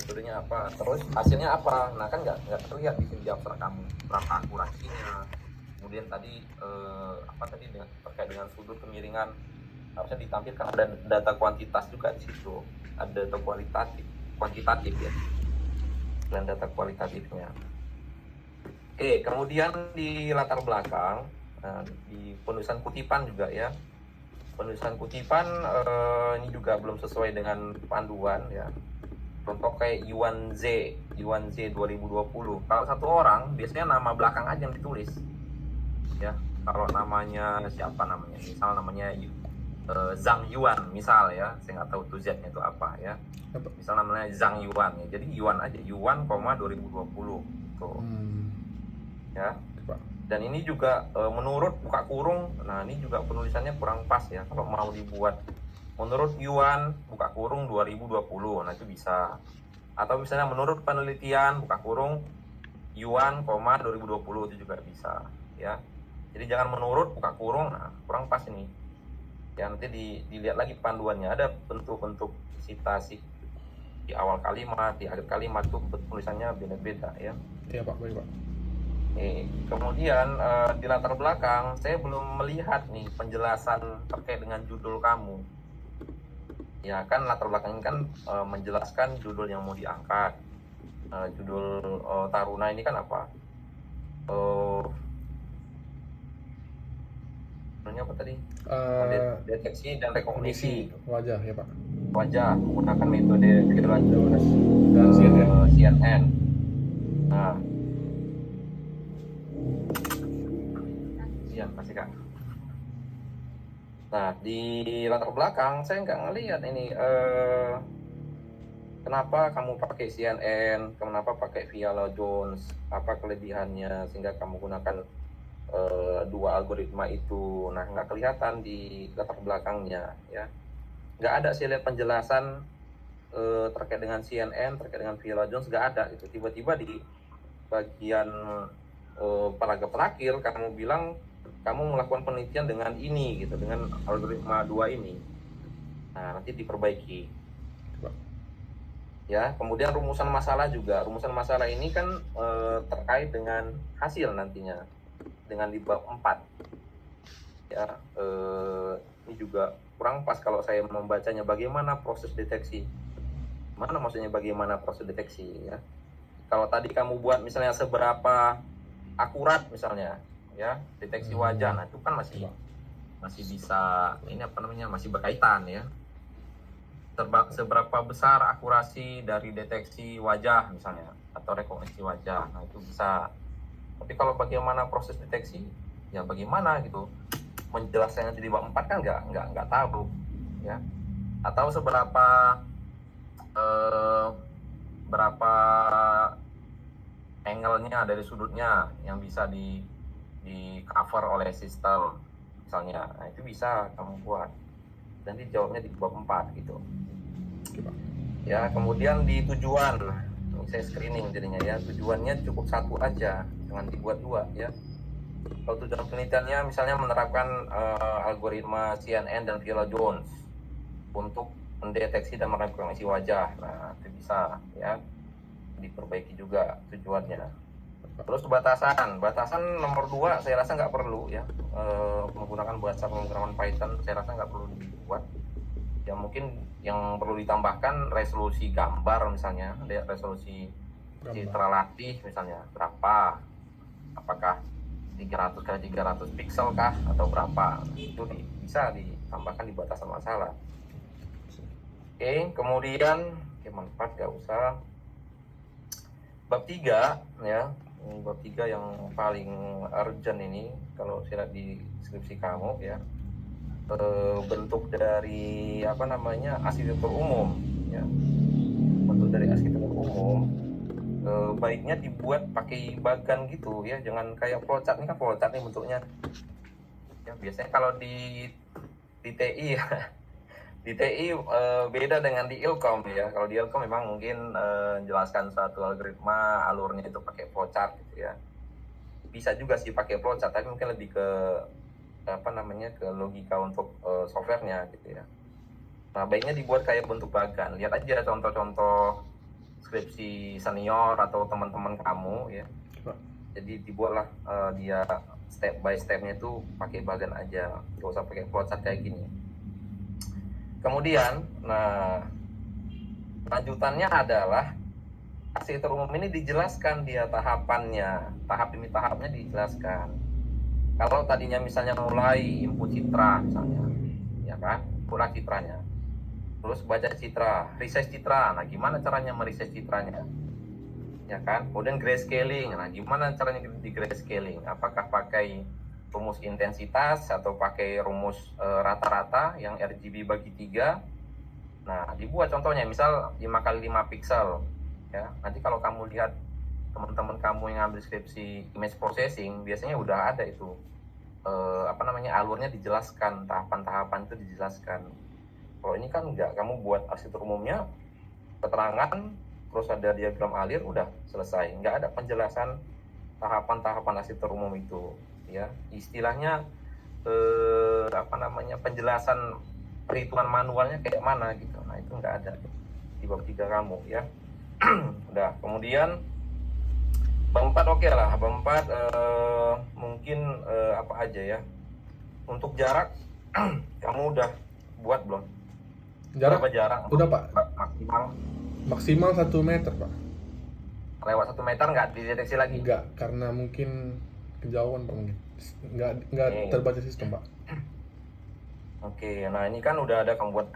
metodenya apa, terus hasilnya apa. Nah kan nggak terlihat di sini jawab kamu berapa akurasinya. Kemudian tadi apa tadi terkait dengan sudut kemiringan harusnya ditampilkan ada data kuantitas juga di situ, ada data kuantitatif ya, dan data kualitatifnya. Oke, kemudian di latar belakang, di penulisan kutipan juga ya, penulisan kutipan ini juga belum sesuai dengan panduan ya. Contoh kayak Yuan Z 2020. Kalau satu orang biasanya nama belakang aja yang ditulis ya. Kalau namanya siapa namanya, misal namanya Zhang Yuan misal ya, saya nggak tahu tuh Z-nya itu apa ya. Misal namanya Zhang Yuan ya, jadi Yuan aja, Yuan, 2020 tuh. Ya. Dan ini juga menurut buka kurung, nah ini juga penulisannya kurang pas ya. Kalau mau dibuat menurut Yuan buka kurung 2020, nah itu bisa. Atau misalnya menurut penelitian buka kurung Yuan, 2020 itu juga bisa ya. Jadi jangan menurut buka kurung, nah kurang pas ini. Ya nanti dilihat lagi panduannya, ada bentuk-bentuk citasi di awal kalimat, di akhir kalimat itu tulisannya beda-beda ya. Iya Pak, baik Pak. Kemudian di latar belakang saya belum melihat nih penjelasan terkait dengan judul kamu. Ya kan latar belakang ini kan menjelaskan judul yang mau diangkat. Judul Taruna ini kan apa? Judulnya apa tadi? Deteksi dan rekognisi wajah ya Pak. Wajah menggunakan metode Villon Jones dan CNN. Nah, iya pasti Kak. Nah di latar belakang saya nggak ngelihat ini kenapa kamu pakai CNN, kenapa pakai Villon Jones, apa kelebihannya sehingga kamu gunakan dua algoritma itu. Nah nggak kelihatan di latar belakangnya ya. Nggak ada sih lihat penjelasan terkait dengan CNN, terkait dengan Villon Jones, nggak ada itu. Tiba-tiba di bagian paragraf terakhir kamu bilang kamu melakukan penelitian dengan ini gitu, dengan algoritma 2 ini. Nah nanti diperbaiki ya. Kemudian rumusan masalah juga, rumusan masalah ini kan terkait dengan hasil nantinya dengan di bab 4 ya. Ini juga kurang pas kalau saya membacanya, bagaimana proses deteksi, mana maksudnya bagaimana proses deteksi ya. Kalau tadi kamu buat misalnya seberapa akurat misalnya ya deteksi wajah, nah itu kan masih bisa ini apa namanya, masih berkaitan ya. Seberapa besar akurasi dari deteksi wajah misalnya atau rekognisi wajah, nah itu bisa. Tapi kalau bagaimana proses deteksi ya bagaimana gitu, menjelaskannya di bab 4 kan nggak tahu ya. Atau seberapa berapa angle-nya dari sudutnya yang bisa di cover oleh sistem misalnya. Nah itu bisa kamu buat dan dijawabnya di bab 4 gitu ya. Kemudian di tujuan, ini saya screening jadinya ya, tujuannya cukup satu aja, jangan dibuat dua ya. Kalau tujuan penelitiannya misalnya menerapkan algoritma CNN dan Villon Jones untuk mendeteksi dan merekognisi wajah, nah itu bisa ya, diperbaiki juga tujuannya. Terus batasan nomor 2 saya rasa nggak perlu ya, menggunakan bahasa pemrograman Python saya rasa nggak perlu dibuat ya. Mungkin yang perlu ditambahkan resolusi gambar misalnya, resolusi citra latih misalnya berapa, apakah 300 kali 300 pixel kah atau berapa, itu bisa ditambahkan di batasan masalah. Oke, kemudian manfaat nggak usah. Bab 3 ya, bab 3 yang paling urgent ini kalau saya lihat di skripsi kamu ya, bentuk dari apa namanya, arsitektur umum ya. Bentuk dari arsitektur umum baiknya dibuat pakai bagan gitu ya, jangan kayak flowchart. Ini kan flowchart nih bentuknya ya. Biasanya kalau di TI ya, di TI beda dengan di Ilkom ya. Kalau di Ilkom memang mungkin jelaskan suatu algoritma alurnya itu pakai flowchart gitu ya. Bisa juga sih pakai flowchart, tapi mungkin lebih ke apa namanya, ke logika untuk softwarenya gitu ya. Nah baiknya dibuat kayak bentuk bagan. Lihat aja contoh-contoh skripsi senior atau teman-teman kamu ya. Jadi dibuatlah dia step by stepnya itu pakai bagan aja, nggak usah pakai flowchart kayak gini. Kemudian, nah lanjutannya adalah arsitektur umum ini dijelaskan dia tahapannya, tahap demi tahapnya dijelaskan. Kalau tadinya misalnya mulai input citra misalnya, ya kan, mulai citranya, terus baca citra, resize citra, nah gimana caranya meresize citranya, ya kan, kemudian grayscaling, nah gimana caranya di grayscaling, apakah pakai rumus intensitas atau pakai rumus rata-rata yang RGB bagi 3. Nah dibuat contohnya misal 5 kali 5 pixel ya. Nanti kalau kamu lihat teman-teman kamu yang ambil skripsi image processing biasanya udah ada itu alurnya dijelaskan, tahapan-tahapan itu dijelaskan. Kalau ini kan enggak, kamu buat arsitektur umumnya keterangan terus ada diagram alir udah selesai, nggak ada penjelasan tahapan-tahapan arsitektur umum itu ya. Istilahnya penjelasan perhitungan manualnya kayak mana gitu, nah itu nggak ada di bab 3 kamu ya. Udah, kemudian bab 4 oke lah, bab 4 mungkin apa aja ya, untuk jarak kamu udah buat belum? Jarak? Berapa jarak? Udah Pak. Maksimal 1 meter Pak. Lewat 1 meter nggak dideteksi lagi? Nggak, karena mungkin kejauhan Pak, mungkin nggak terbaca sistem Pak. Oke, nah ini kan udah ada kamu buat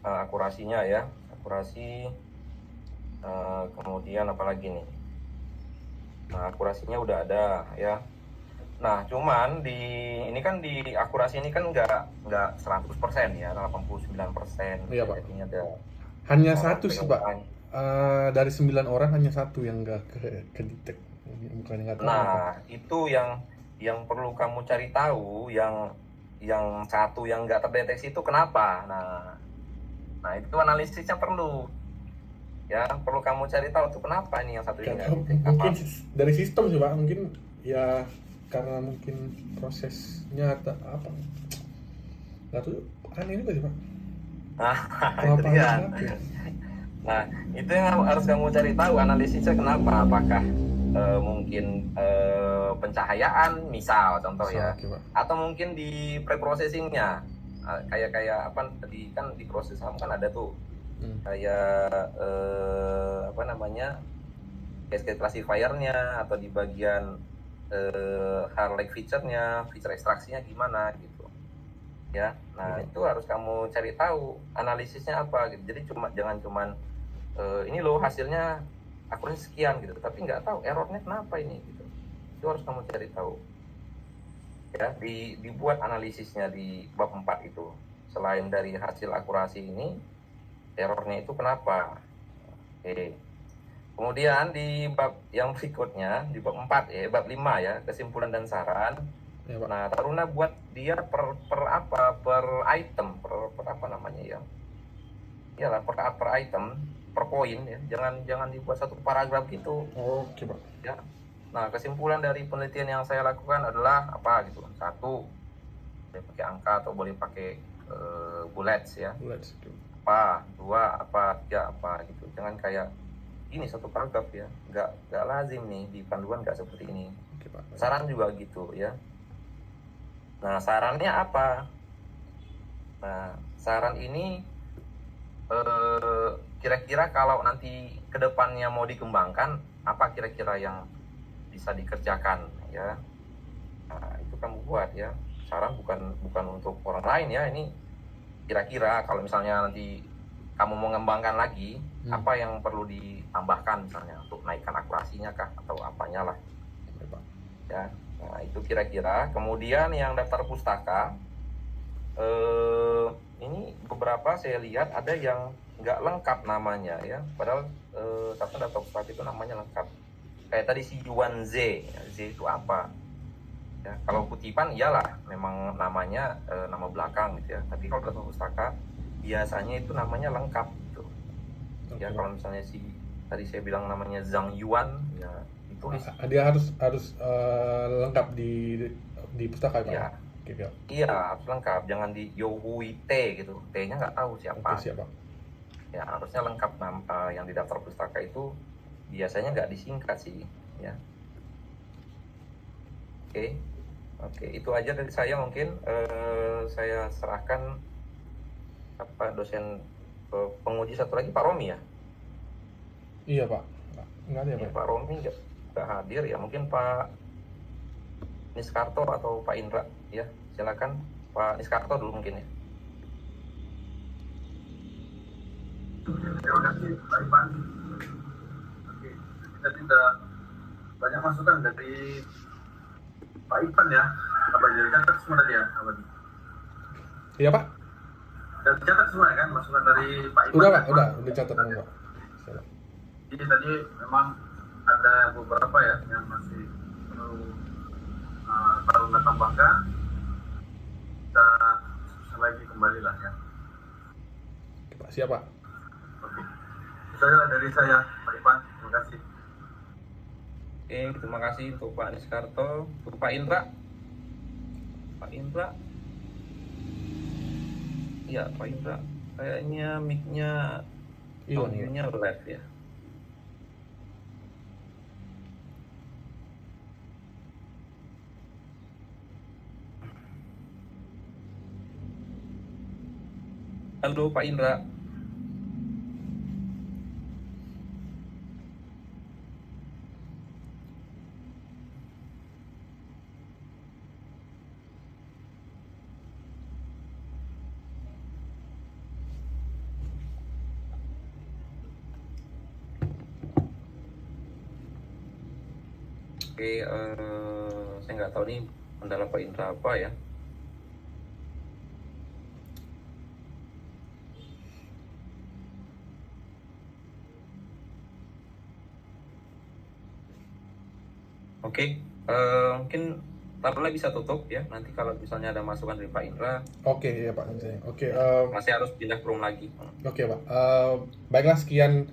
akurasinya ya, akurasi. Kemudian apa lagi nih? Nah akurasinya udah ada ya. Nah cuman ini kan di akurasi ini kan nggak 100% ya, 89%. Iya Pak. Jadi ada hanya satu sih Pak. Dari 9 orang hanya satu yang nggak ke detect. Bukannya nggak tahu. Nah itu yang perlu kamu cari tahu, yang satu yang nggak terdeteksi itu kenapa? Nah itu analisisnya perlu. Ya, perlu kamu cari tahu tuh kenapa ini yang satu ini. Mungkin dari sistem sih Pak, mungkin ya karena mungkin prosesnya atau apa. Nggak tahu, aneh juga sih Pak. Itu dia. Nah, itu yang harus kamu cari tahu analisisnya kenapa. Apakah mungkin pencahayaan misal contoh ya. Okay, atau mungkin di preprocessingnya. Kayak apa tadi kan di proses kamu kan ada tuh kayak cascade classifier-nya atau di bagian Harlech feature-nya, feature ekstraksinya gimana gitu ya. Nah itu harus kamu cari tahu analisisnya apa gitu. Jadi jangan cuman ini loh hasilnya akurasi sekian gitu, tapi nggak tahu errornya kenapa ini gitu. Itu harus kamu cari tahu ya. Dibuat analisisnya di bab 4 itu. Selain dari hasil akurasi ini, errornya itu kenapa. Oke. Kemudian di bab yang berikutnya, di bab 4 ya, bab 5 ya, kesimpulan dan saran ya, Pak. Nah Taruna buat dia per item, per apa namanya ya, iyalah per item, per poin ya, jangan dibuat satu paragraf gitu. Oke Pak ya. Nah kesimpulan dari penelitian yang saya lakukan adalah apa gitu. 1, boleh pakai angka atau boleh pakai bullets ya. Bullets gitu. Apa, 2 apa, 3 apa gitu. Jangan kayak ini satu paragraf ya, nggak lazim nih di panduan, nggak seperti ini. Oke, Pak. Saran juga gitu ya. Nah sarannya apa? Nah saran ini kira-kira kalau nanti kedepannya mau dikembangkan, apa kira-kira yang bisa dikerjakan ya. Nah itu kamu buat ya. Saran bukan untuk orang lain ya, ini kira-kira kalau misalnya nanti kamu mau mengembangkan lagi, apa yang perlu ditambahkan misalnya untuk naikkan akurasinya kah atau apanya lah ya. Nah itu kira-kira. Kemudian yang daftar pustaka ini beberapa saya lihat ada yang nggak lengkap namanya ya, padahal daftar pustaka itu namanya lengkap. Kayak tadi si Yuan Z, Z itu apa ya. Kalau kutipan iyalah memang namanya nama belakang gitu ya, tapi kalau daftar pustaka biasanya itu namanya lengkap gitu. Ya kalau misalnya tadi saya bilang namanya Zhang Yuan ya, ditulis dia harus lengkap di pustaka ya. Iya harus lengkap, jangan di Yohui T gitu, T-nya nggak tahu siapa. Siapa. Ya harusnya lengkap yang di daftar pustaka itu biasanya nggak disingkat sih, ya. Oke, itu aja dari saya mungkin. Saya serahkan dosen penguji satu lagi, Pak Romi ya. Iya Pak, nggak ada ya Ya, Pak. Pak Romi nggak hadir ya, mungkin Pak Niskarto atau Pak Indra ya. Silakan Pak Niskarto dulu mungkin ya. Terima kasih Pak Ivan. Oke, kita sudah banyak masukan dari Pak Ivan ya. Abadi catat semua tadi ya, Abadi. Iya Pak. Dan catat semua ya kan masukan dari Pak Ivan. Udah Pak, udah catat Pak. Jadi tadi memang ada beberapa ya yang masih perlu kita tambahkan. Kita lagi kembali lah ya. Pak, siap Pak. Oke. Itu adalah dari saya, Pak Ivan. Terima kasih. Oke, terima kasih untuk Pak Niskarto. Untuk Pak Indra. Pak Indra. Iya, Pak Indra. Kayaknya mic-nya, audio-nya live ya. Halo Pak Indra. Oke, saya nggak tahu nih kendala Pak Indra apa ya. Oke, mungkin Tarla bisa tutup ya. Nanti kalau misalnya ada masukan dari Pak Indra. Oke ya Pak. Oke. Masih harus pindah ke room lagi. Oke Pak. Baiklah sekian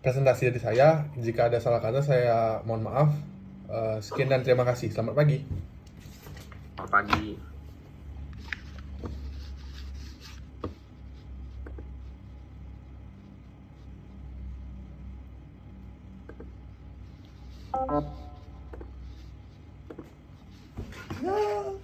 presentasi dari saya. Jika ada salah kata saya mohon maaf. Sekian dan terima kasih. Selamat pagi. Selamat pagi. Ya.